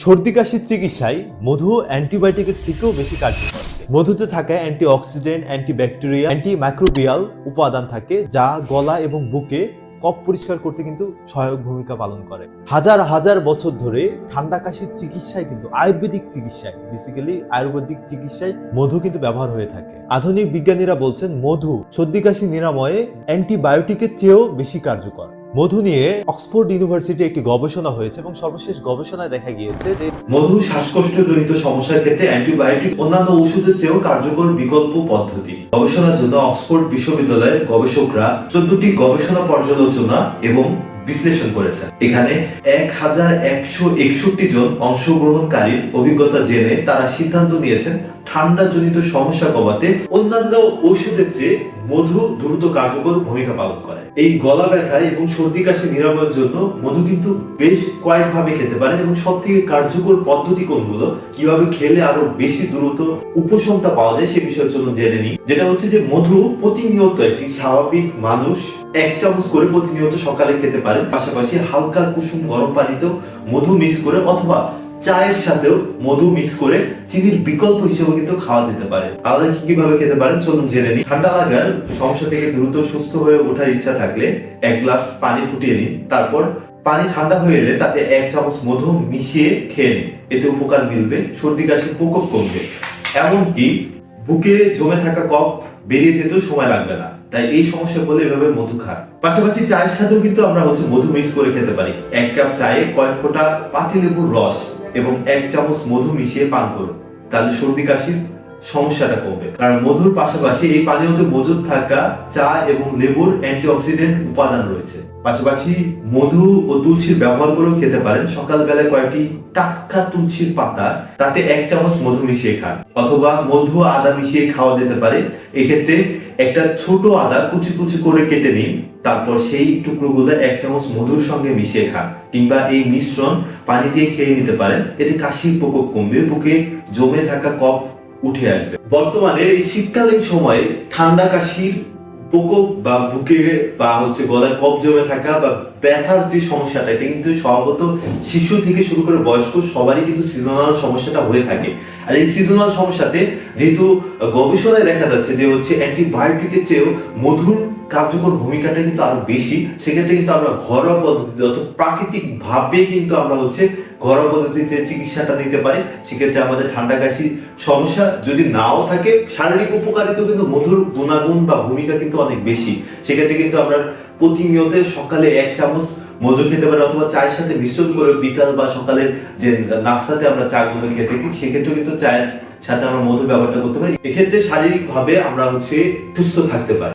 সর্দি কাশির চিকিৎসায় মধু অ্যান্টিবায়োটিকের থেকেও বেশি কার্যকর। মধুতে থাকা অ্যান্টিঅক্সিডেন্ট, অ্যান্টিব্যাকটেরিয়া, অ্যান্টিমাইক্রোবিয়াল উপাদান থাকে যা গলা এবং বুকে কফ পরিষ্কার করতে কিন্তু সহায়ক ভূমিকা পালন করে। হাজার হাজার বছর ধরে ঠান্ডা কাশির চিকিৎসায় কিন্তু আয়ুর্বেদিক চিকিৎসায় মধু কিন্তু ব্যবহার হয়ে থাকে। আধুনিক বিজ্ঞানীরা বলছেন মধু সর্দি কাশি নিরাময়ে অ্যান্টিবায়োটিকের চেয়েও বেশি কার্যকর। মধু নিয়ে অক্সফোর্ড ইউনিভার্সিটি একটি গবেষণা হয়েছে এবং সর্বশেষ গবেষণায় দেখা গিয়েছে যে মধু শ্বাসকষ্টজনিত সমস্যার ক্ষেত্রে অ্যান্টিবায়োটিক অন্যান্য ওষুধের চেয়েও কার্যকর বিকল্প পদ্ধতি। গবেষণার জন্য অক্সফোর্ড বিশ্ববিদ্যালয়ের গবেষকরা 14টি গবেষণা পর্যালোচনা এবং বিশ্লেষণ করেছেন। এখানে 1161 জন অংশগ্রহণকারীর অভিজ্ঞতা জেনে তারা সিদ্ধান্ত নিয়েছেন ঠান্ডা জনিত সমস্যা কমাতে অন্যান্য ওষুধের চেয়ে মধু দ্রুত কার্যকর ভূমিকা পালন করে। এই গলা ব্যথা এবং সর্দি কাশি নিরাময়ের জন্য মধু কিন্তু বেশ কয়েকভাবে খেতে পারেন এবং সব থেকে কার্যকর পদ্ধতি কোনগুলো, কিভাবে খেলে আরো বেশি দ্রুত উপশমটা পাওয়া যায় সে বিষয়ের জন্য জেনে নিই। যেটা হচ্ছে যে মধু প্রতিনিয়ত একটি স্বাভাবিক মানুষ 1 চামচ করে প্রতিনিয়ত সকালে খেতে পারে। পাশাপাশি হালকা কুসুম গরম পানিতেও মধু মিক্স করে অথবা চায়ের সাথেও মধু মিক্স করে চিনির বিকল্প হিসেবে কিন্তু খাওয়া যেতে পারে। আলাদা কিভাবে খেতে পারেন চলুন জেনে নিই। ঠান্ডা লাগার সমস্যা থেকে দ্রুত সুস্থ হয়ে ওঠার ইচ্ছা থাকলে 1 গ্লাস পানি ফুটিয়ে নিন। তারপর পানি ঠান্ডা হয়ে এলে তাতে 1 চামচ মধু মিশিয়ে খেয়ে নিন। এতে উপকার মিলবে, সর্দি কাশির প্রকোপ কমবে, এমনকি বুকে জমে থাকা কফ বেরিয়ে যেতেও সময় লাগবে না। তাই এই সমস্যা হলে এভাবে মধু খান। পাশাপাশি চায়ের সাথেও কিন্তু আমরা মধু মিক্স করে খেতে পারি। 1 কাপ চায়ে কয়েক ফোঁটা পাতিলেবুর রস এবং 1 চামচ মধু মিশিয়ে পান করুন, তাহলে সর্দি কাশির সমস্যাটা কমবে। কারণ মধুর পাশাপাশি এই পানীয়তে মজুদ থাকা চা এবং লেবুর অ্যান্টিঅক্সিডেন্ট উপাদান রয়েছে। পাশাপাশি মধু ও তুলসীর ব্যবহার করেও খেতে পারেন। সকালবেলায় কয়েকটি টাটকা তুলসীর পাতা, তাতে 1 চামচ মধু মিশিয়ে খান, অথবা মধু আদা মিশিয়ে খাওয়া যেতে পারে। এক্ষেত্রে একটা ছোট আদা কুচি কুচি করে কেটে নিন, তারপর সেই টুকরোগুলো 1 চামচ মধুর সঙ্গে মিশিয়ে খান, কিংবা এই মিশ্রণ পানি দিয়ে খেয়ে নিতে পারেন। এতে কাশির প্রকোপ কমবে, বুকে জমে থাকা কফ উঠে আসবে। বর্তমানে এই শীতকালীন সময়ে ঠান্ডা কাশির প্রকোপ বা বুকে বা গলায় কফ জমে থাকা বা ব্যথার যে সমস্যাটা, এটা কিন্তু স্বভাবত শিশু থেকে শুরু করে বয়স্ক সবারই কিন্তু সিজনাল সমস্যাটা হয়ে থাকে। আর এই সিজনাল সমস্যাতে যেহেতু গবেষণায় দেখা যাচ্ছে যে অ্যান্টিবায়োটিকের চেয়েও মধুর কার্যকর ভূমিকাটা কিন্তু আরো বেশি, সেক্ষেত্রে কিন্তু আমরা ঘরোয়া পদ্ধতিতে অর্থাৎ প্রাকৃতিক ভাবে কিন্তু আমরা ঘরোয়া পদ্ধতিতে চিকিৎসাটা নিতে পারি। সেক্ষেত্রে আমাদের ঠান্ডা কাশির সমস্যা যদি নাও থাকে, শারীরিক উপকারিতা কিন্তু মধুর গুণাগুণ বা ভূমিকা কিন্তু অনেক বেশি। সেক্ষেত্রে কিন্তু আমরা প্রতিনিয়ত সকালে 1 চামচ মধু খেতে পারি, অথবা চায়ের সাথে মিশ্রণ করে বিকাল বা সকালের যে নাস্তাতে আমরা চা গুলো খেয়ে থাকি, সেক্ষেত্রে কিন্তু চায়ের সাথে আমরা মধু ব্যবহারটা করতে পারি। এক্ষেত্রে শারীরিক ভাবে আমরা সুস্থ থাকতে পারি।